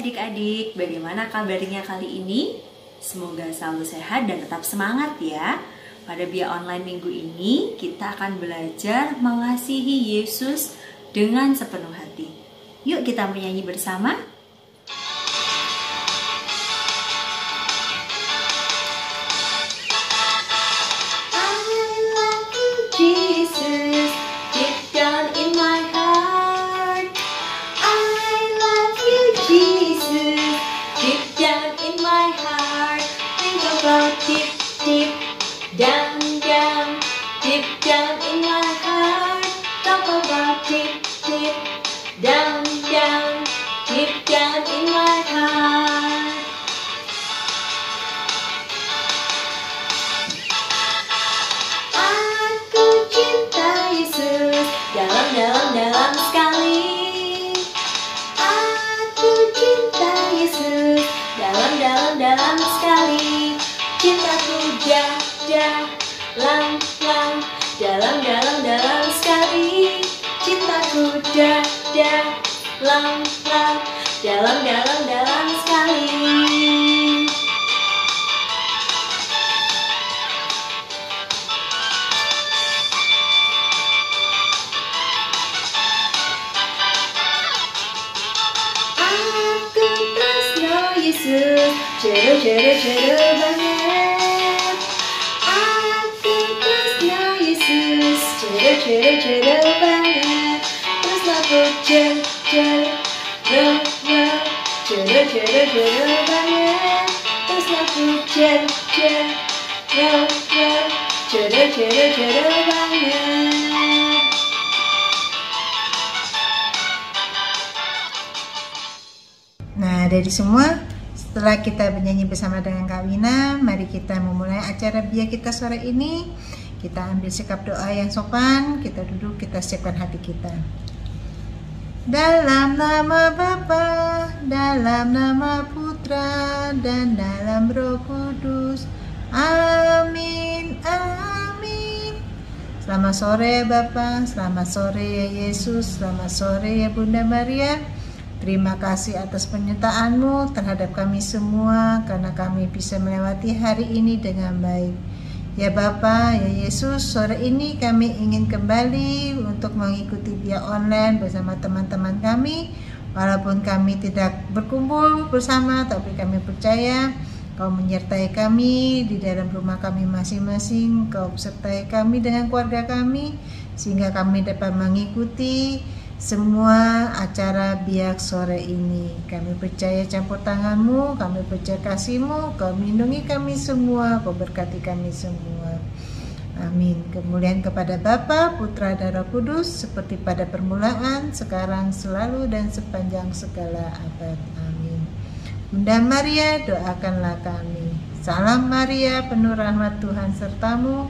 adik-adik, bagaimana kabarnya kali ini? Semoga selalu sehat dan tetap semangat ya. Pada Bia Online minggu ini, kita akan belajar mengasihi Yesus dengan sepenuh hati. Yuk kita menyanyi bersama. Dalam sekali. Aku cinta Yesus, dalam sekali. Cintaku dalam sekali. Cintaku dalam sekali. Yesus, jodoh banget. Aku tresno Yesus, jodoh banget. Terus aku jodoh banget. Terus aku jodoh banget. Nah, dari semua, setelah kita bernyanyi bersama dengan Kak Wina, mari kita memulai acara Bia kita sore ini. Kita ambil sikap doa yang sopan, kita duduk, kita siapkan hati kita. Dalam nama Bapa, dalam nama Putra, dan dalam Roh Kudus. Amin, amin. Selamat sore Bapa, selamat sore ya Yesus, selamat sore ya Bunda Maria. Terima kasih atas penyertaan-Mu terhadap kami semua, karena kami bisa melewati hari ini dengan baik. Ya Bapa, ya Yesus, sore ini kami ingin kembali untuk mengikuti Bia Online bersama teman-teman kami. Walaupun kami tidak berkumpul bersama, tapi kami percaya Kau menyertai kami di dalam rumah kami masing-masing. Kau sertai kami dengan keluarga kami, sehingga kami dapat mengikuti semua acara Biak sore ini. Kami percaya campur tangan-Mu, kami percaya kasih-Mu, Kau melindungi kami semua, Kau berkati kami semua. Amin. Kemuliaan kepada Bapa, Putra, dan Roh Kudus, seperti pada permulaan, sekarang, selalu, dan sepanjang segala abad. Amin. Bunda Maria, doakanlah kami. Salam Maria, penuh rahmat Tuhan sertamu.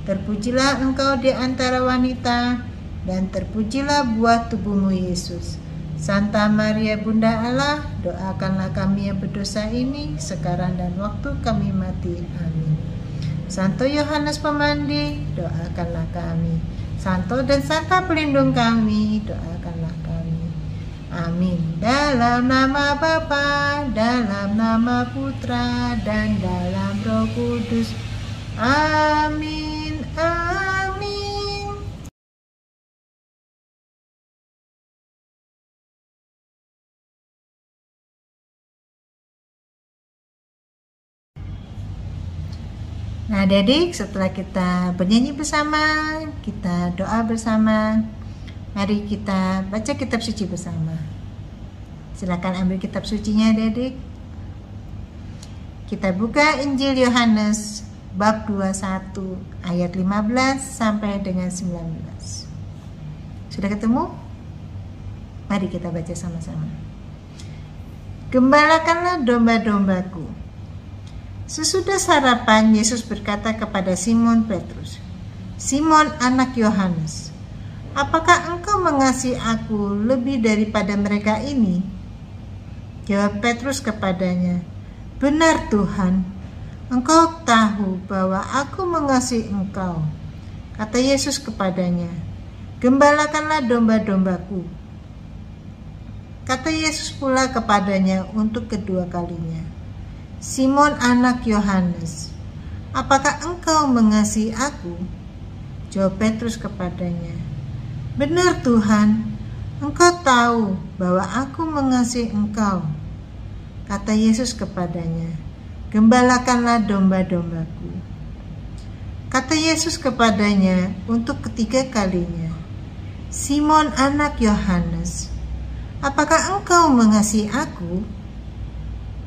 Terpujilah engkau di antara wanita, dan terpujilah buah tubuhmu Yesus. Santa Maria Bunda Allah, doakanlah kami yang berdosa ini, sekarang dan waktu kami mati. Amin. Santo Yohanes Pemandi, doakanlah kami. Santo dan Santa pelindung kami, doakanlah kami. Amin. Dalam nama Bapa, dalam nama Putra, dan dalam Roh Kudus. Amin. Amin. Nah adik-adik, setelah kita bernyanyi bersama, kita doa bersama, mari kita baca kitab suci bersama. Silakan ambil kitab sucinya adik-adik. Kita buka Injil Yohanes bab 21 ayat 15 sampai dengan 19. Sudah ketemu? Mari kita baca sama-sama. Gembalakanlah domba-dombaku. Sesudah sarapan, Yesus berkata kepada Simon Petrus, "Simon anak Yohanes, apakah engkau mengasihi aku lebih daripada mereka ini?" Jawab Petrus kepadanya, "Benar Tuhan, engkau tahu bahwa aku mengasihi engkau." Kata Yesus kepadanya, "Gembalakanlah domba-dombaku." Kata Yesus pula kepadanya untuk kedua kalinya, Simon anak Yohanes, apakah engkau mengasihi aku? Jawab Petrus kepadanya, benar Tuhan, engkau tahu bahwa aku mengasihi engkau. Kata Yesus kepadanya, gembalakanlah domba-dombaku. Kata Yesus kepadanya untuk ketiga kalinya, Simon anak Yohanes, apakah engkau mengasihi aku?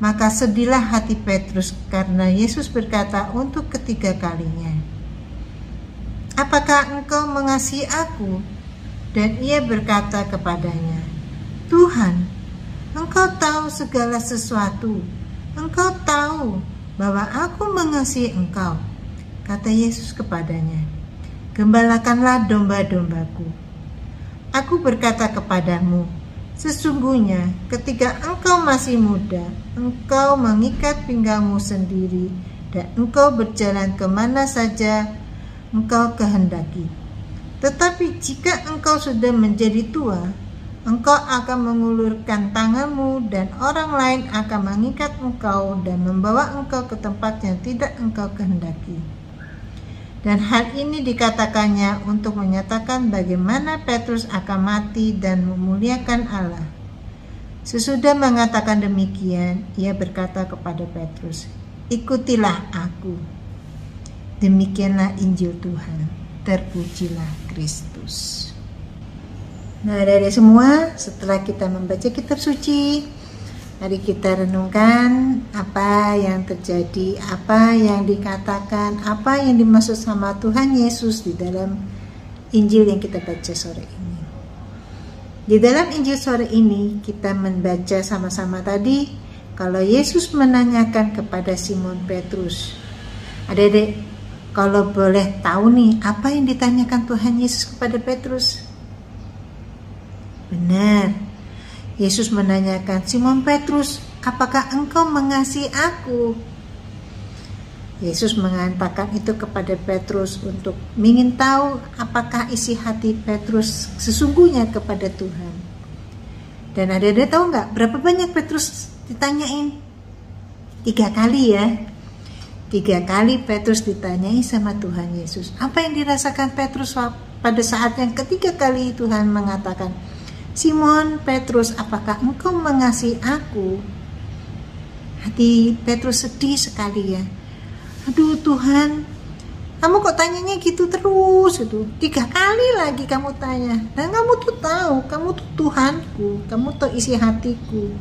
Maka sedihlah hati Petrus karena Yesus berkata untuk ketiga kalinya, apakah engkau mengasihi aku? Dan ia berkata kepadanya, Tuhan, engkau tahu segala sesuatu, engkau tahu bahwa aku mengasihi engkau. Kata Yesus kepadanya, gembalakanlah domba-dombaku. Aku berkata kepadamu, sesungguhnya ketika engkau masih muda, engkau mengikat pinggangmu sendiri dan engkau berjalan kemana saja engkau kehendaki. Tetapi jika engkau sudah menjadi tua, engkau akan mengulurkan tanganmu dan orang lain akan mengikat engkau dan membawa engkau ke tempat yang tidak engkau kehendaki. Dan hal ini dikatakannya untuk menyatakan bagaimana Petrus akan mati dan memuliakan Allah. Sesudah mengatakan demikian, ia berkata kepada Petrus, ikutilah aku. Demikianlah Injil Tuhan. Terpujilah Kristus. Nah, dari semua, setelah kita membaca kitab suci, mari kita renungkan apa yang terjadi, apa yang dikatakan, apa yang dimaksud sama Tuhan Yesus di dalam Injil yang kita baca sore ini. Di dalam Injil sore ini kita membaca sama-sama tadi kalau Yesus menanyakan kepada Simon Petrus. Adik-adik, kalau boleh tahu nih, apa yang ditanyakan Tuhan Yesus kepada Petrus? Benar, Yesus menanyakan, Simon Petrus, apakah engkau mengasihi aku? Yesus mengatakan itu kepada Petrus untuk ingin tahu apakah isi hati Petrus sesungguhnya kepada Tuhan. Dan ada tahu nggak berapa banyak Petrus ditanyain? 3 kali ya. 3 kali Petrus ditanyai sama Tuhan Yesus. Apa yang dirasakan Petrus pada saat yang ketiga kali Tuhan mengatakan, Simon Petrus, apakah engkau mengasihi aku? Hati Petrus sedih sekali ya. Aduh Tuhan, kamu kok tanyanya gitu terus gitu. 3 kali lagi kamu tanya. Dan kamu tuh tahu, kamu tuh Tuhanku, kamu tahu isi hatiku.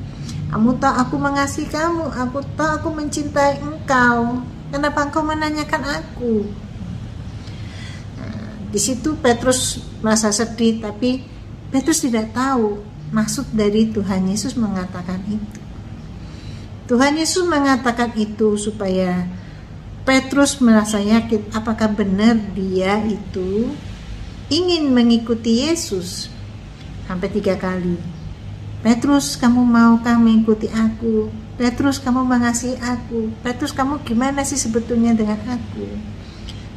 Kamu tahu aku mengasihi kamu, aku tahu aku mencintai engkau. Kenapa engkau menanyakan aku? Nah, di situ Petrus merasa sedih, tapi Petrus tidak tahu maksud dari Tuhan Yesus mengatakan itu. Tuhan Yesus mengatakan itu supaya Petrus merasa yakin apakah benar dia itu ingin mengikuti Yesus. Sampai 3 kali. Petrus, kamu maukah mengikuti aku? Petrus, kamu mengasihi aku? Petrus, kamu gimana sih sebetulnya dengan aku?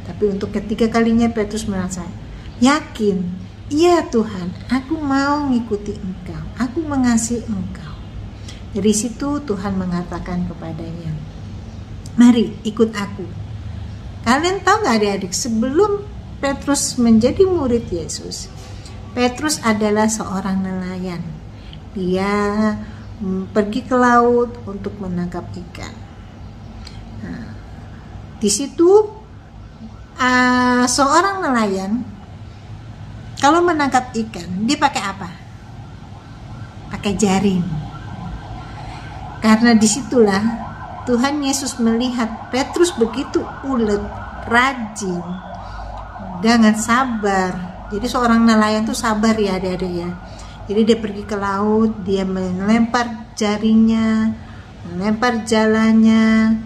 Tapi untuk ketiga kalinya Petrus merasa yakin, iya Tuhan, aku mau ngikuti engkau, aku mengasihi engkau. Dari situ Tuhan mengatakan kepadanya, mari ikut aku. Kalian tahu gak adik-adik, sebelum Petrus menjadi murid Yesus, Petrus adalah seorang nelayan. Dia pergi ke laut untuk menangkap ikan. Nah, di situ seorang nelayan kalau menangkap ikan, dia pakai apa? Pakai jaring. Karena disitulah Tuhan Yesus melihat Petrus begitu ulet, rajin, dengan sabar. Jadi seorang nelayan tuh sabar ya adik-adik ya. Jadi dia pergi ke laut, dia melempar jaringnya, melempar jalannya,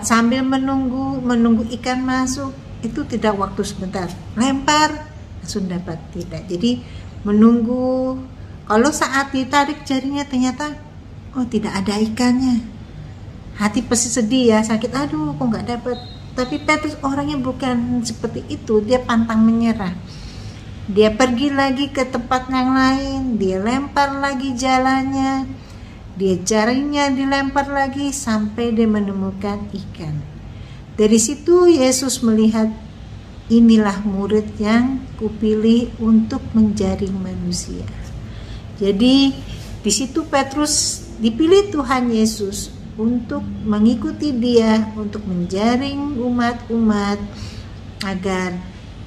sambil menunggu ikan masuk. Itu tidak waktu sebentar, lempar langsung dapat, tidak. Jadi menunggu. Kalau saat ditarik jaringnya ternyata tidak ada ikannya, hati pasti sedih ya, sakit, aduh kok nggak dapat. Tapi Petrus orangnya bukan seperti itu, dia pantang menyerah. Dia pergi lagi ke tempat yang lain, dia lempar lagi jalannya, dia jaringnya dilempar lagi sampai dia menemukan ikan. Dari situ Yesus melihat, inilah murid yang kupilih untuk menjaring manusia. Jadi di situ Petrus dipilih Tuhan Yesus untuk mengikuti dia, untuk menjaring umat-umat agar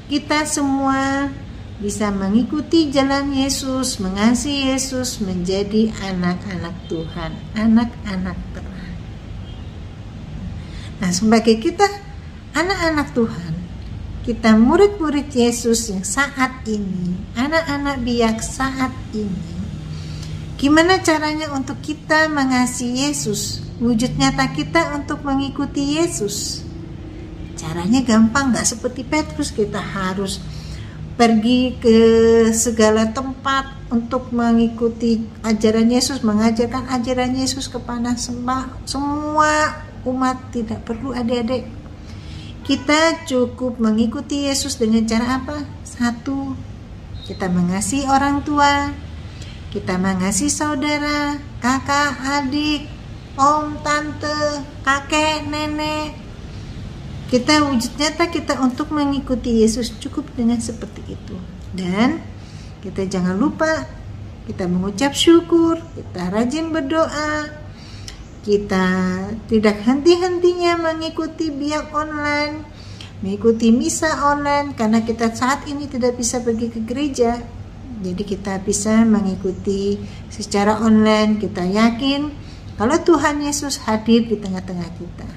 kita semua bisa mengikuti jalan Yesus, mengasihi Yesus, menjadi anak-anak Tuhan, anak-anak terang. Nah, sebagai kita anak-anak Tuhan, kita murid-murid Yesus yang saat ini, anak-anak biak saat ini, gimana caranya untuk kita mengasihi Yesus? Wujud nyata kita untuk mengikuti Yesus. Caranya gampang, gak seperti Petrus, kita harus pergi ke segala tempat untuk mengikuti ajaran Yesus, mengajarkan ajaran Yesus kepada semua umat. Tidak perlu adik-adik. Kita cukup mengikuti Yesus dengan cara apa? Satu, kita mengasihi orang tua, kita mengasihi saudara, kakak, adik, om, tante, kakek, nenek. Kita wujud nyata kita untuk mengikuti Yesus cukup dengan seperti itu. Dan kita jangan lupa kita mengucap syukur, kita rajin berdoa, kita tidak henti-hentinya mengikuti biak online, mengikuti misa online, karena kita saat ini tidak bisa pergi ke gereja. Jadi kita bisa mengikuti secara online. Kita yakin kalau Tuhan Yesus hadir di tengah-tengah kita.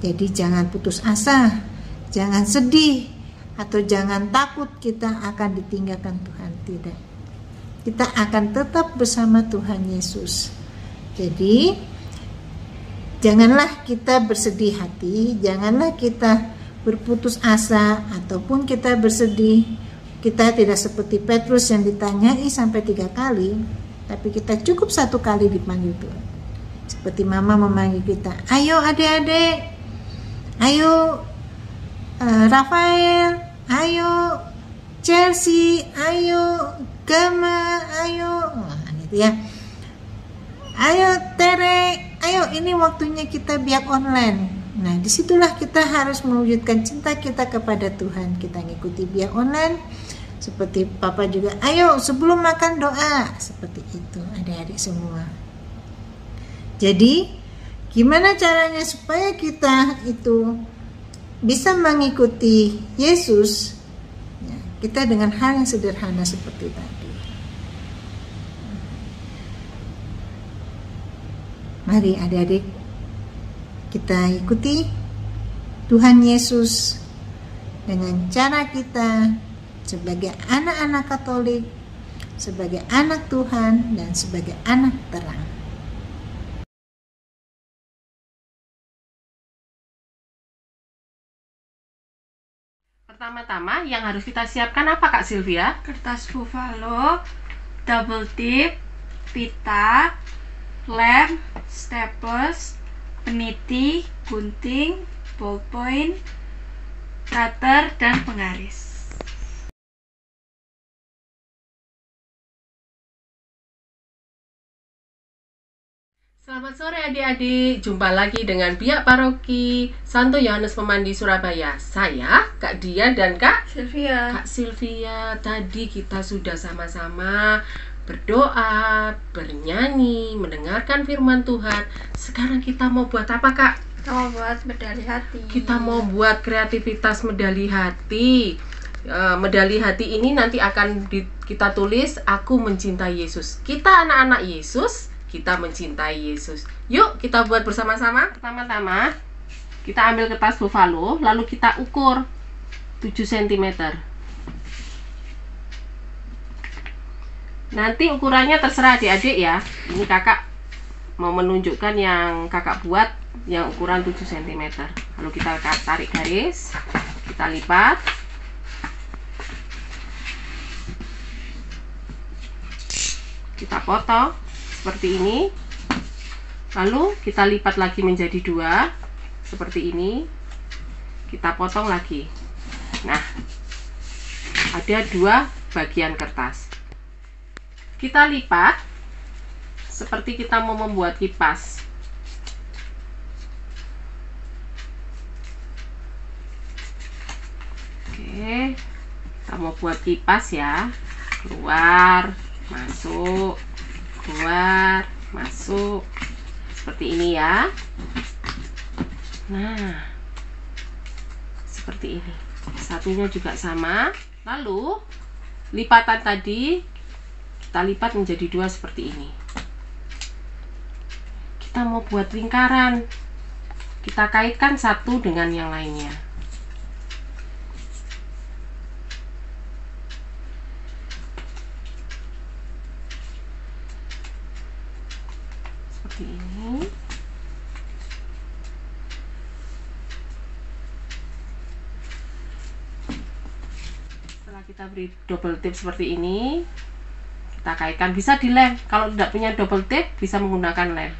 Jadi jangan putus asa, jangan sedih, atau jangan takut kita akan ditinggalkan Tuhan. Tidak. Kita akan tetap bersama Tuhan Yesus. Jadi janganlah kita bersedih hati, janganlah kita berputus asa, ataupun kita bersedih. Kita tidak seperti Petrus yang ditanyai sampai 3 kali, tapi kita cukup 1 kali dipanggil Tuhan. Seperti mama memanggil kita, ayo adik-adik, ayo Rafael, ayo Chelsea, ayo Gama, ayo, gitu ya. Ayo Tere, ayo ini waktunya kita biak online. Nah, disitulah kita harus mewujudkan cinta kita kepada Tuhan. Kita ngikuti biak online. Seperti Papa juga, ayo sebelum makan doa. Seperti itu adik-adik semua. Jadi gimana caranya supaya kita itu bisa mengikuti Yesus? Ya, kita dengan hal yang sederhana seperti tadi. Mari adik-adik kita ikuti Tuhan Yesus dengan cara kita sebagai anak-anak Katolik, sebagai anak Tuhan, dan sebagai anak terang. Pertama-tama yang harus kita siapkan apa Kak Sylvia? Kertas buffalo, double tip, pita, lem, staples, peniti, gunting, ballpoint, cutter, dan penggaris. Selamat sore adik-adik, jumpa lagi dengan Biak Paroki Santo Yohanes Pemandi Surabaya. Saya, Kak Dia dan Kak Sylvia. Tadi kita sudah sama-sama berdoa, bernyanyi, mendengarkan firman Tuhan. Sekarang kita mau buat apa Kak? Kita mau buat medali hati. Kita mau buat kreativitas medali hati. Medali hati ini nanti akan kita tulis, aku mencintai Yesus. Kita anak-anak Yesus, kita mencintai Yesus. Yuk kita buat bersama-sama. Pertama-tama kita ambil kertas buffalo, lalu kita ukur 7 cm. Nanti ukurannya terserah adik-adik ya. Ini kakak mau menunjukkan yang kakak buat yang ukuran 7 cm. Lalu kita tarik garis, kita lipat. Kita potong seperti ini. Lalu kita lipat lagi menjadi 2 seperti ini. Kita potong lagi. Nah, Ada 2 bagian kertas. Kita lipat seperti kita mau membuat kipas. Oke, kita mau buat kipas ya. Keluar, masuk, keluar, masuk. Seperti ini ya. Nah, seperti ini. Satunya juga sama. Lalu lipatan tadi kita lipat menjadi 2 seperti ini. Kita mau buat lingkaran. Kita kaitkan satu dengan yang lainnya. Seperti ini. Kita beri double tip seperti ini, kita kaitkan, bisa dilem. Kalau tidak punya double tip bisa menggunakan lem.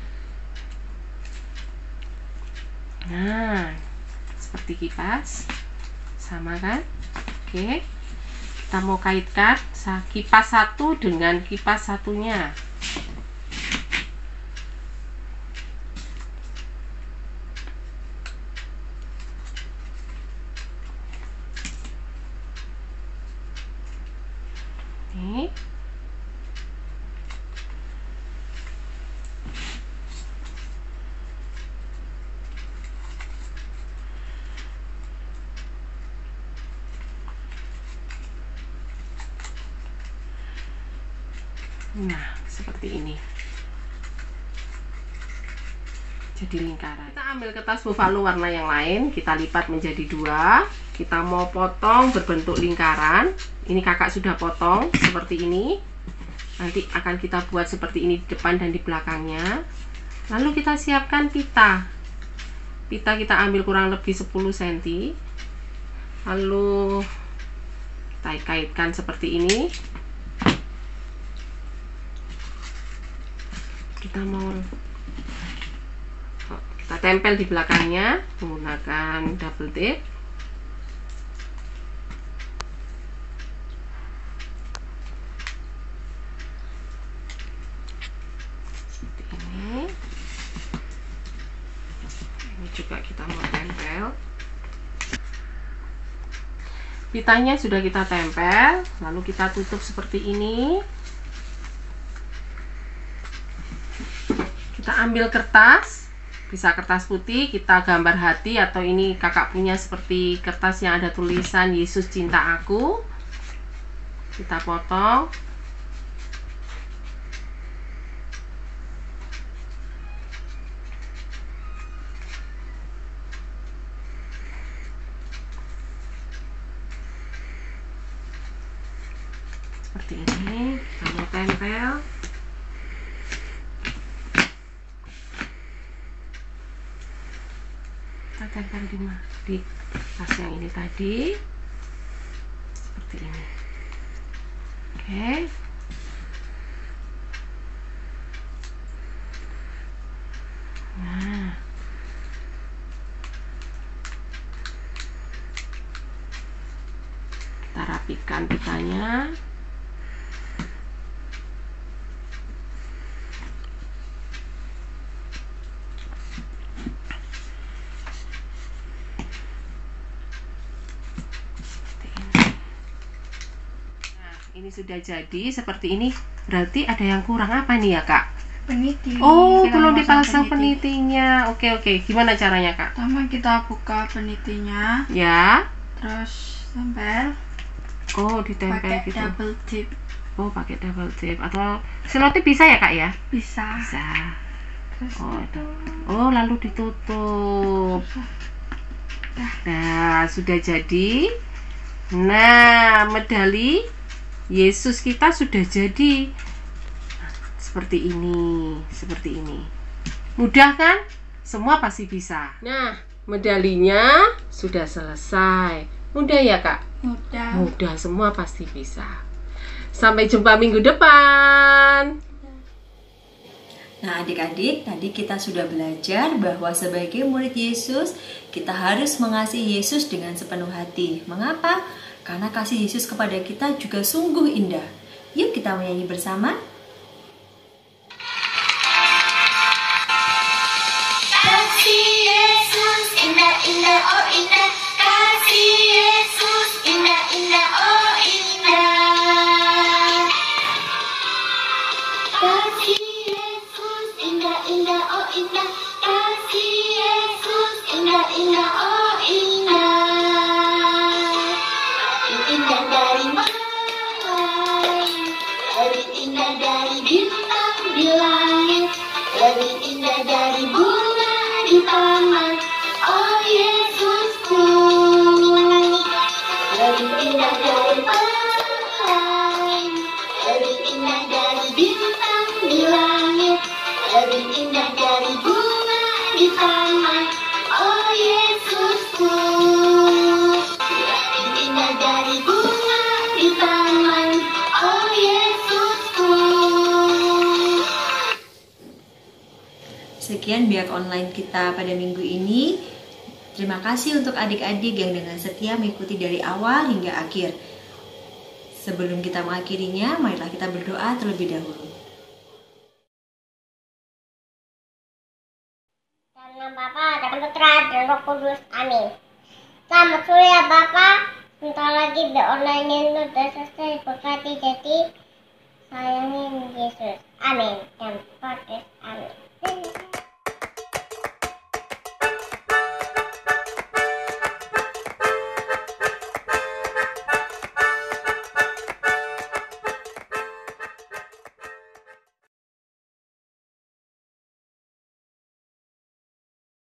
Nah, seperti kipas, sama kan? Oke, kita mau kaitkan kipas satu dengan kipas satunya. Ini. Nah, seperti ini. Jadi lingkaran. Kita ambil kertas buffalo warna yang lain, kita lipat menjadi 2. Kita mau potong berbentuk lingkaran. Ini kakak sudah potong seperti ini. Nanti akan kita buat seperti ini di depan dan di belakangnya. Lalu kita siapkan pita. Pita kita ambil kurang lebih 10 cm. Lalu kita kaitkan seperti ini. Kita tempel di belakangnya menggunakan double tape. Seperti ini. Ini juga kita mau tempel. Pitanya sudah kita tempel, lalu kita tutup seperti ini. Kita ambil kertas, bisa kertas putih, kita gambar hati, atau ini kakak punya seperti kertas yang ada tulisan Yesus cinta aku. Kita potong. Seperti ini, kita tempel. Kita tempel di tas yang ini tadi, seperti ini. Oke. Nah, kita rapikan pitanya. Ini sudah jadi seperti ini. Berarti ada yang kurang apa nih ya kak? Peniti. Oh, belum dipasang penitinya. Oke. Gimana caranya kak? Pertama kita buka penitinya. Ya. Terus tempel. Oh, ditempel pakai gitu. double tip. Oh, pakai double tip atau selotip bisa ya kak ya? Bisa. Bisa. Terus Oh, lalu ditutup. Nah, sudah jadi. Nah, medali Yesus kita sudah jadi. Seperti ini. Mudah kan? Semua pasti bisa. Nah, medalinya sudah selesai. Mudah ya kak? Mudah, semua pasti bisa. Sampai jumpa minggu depan. Nah adik-adik, tadi kita sudah belajar bahwa sebagai murid Yesus, kita harus mengasihi Yesus dengan sepenuh hati. Mengapa? Karena kasih Yesus kepada kita juga sungguh indah. Yuk kita menyanyi bersama. Kasih Yesus indah-indah, oh indah. Kasih Yesus indah-indah, oh indah. Kasih Yesus indah-indah, oh indah. Kasih Yesus indah-indah, oh indah. Indah dari malam, lebih indah dari bintang di langit, lebih indah dari bunga di taman. Oh Yesusku, lebih indah dari malam, lebih indah dari bintang di langit, lebih indah dari bunga di taman. Oh Yesusku, lebih indah dari bunga di taman. Oh Yesusku. Sekian biak online kita pada minggu ini. Terima kasih untuk adik-adik yang dengan setia mengikuti dari awal hingga akhir. Sebelum kita mengakhirinya, marilah kita berdoa terlebih dahulu. Dalam nama Bapa dan Putra dan Roh Kudus. Amin. Selamat sore ya Bapak. Sebentar lagi the online itu sudah selesai. Berkati jadi sayangin Yesus. Amin. Dan podcast. Amin.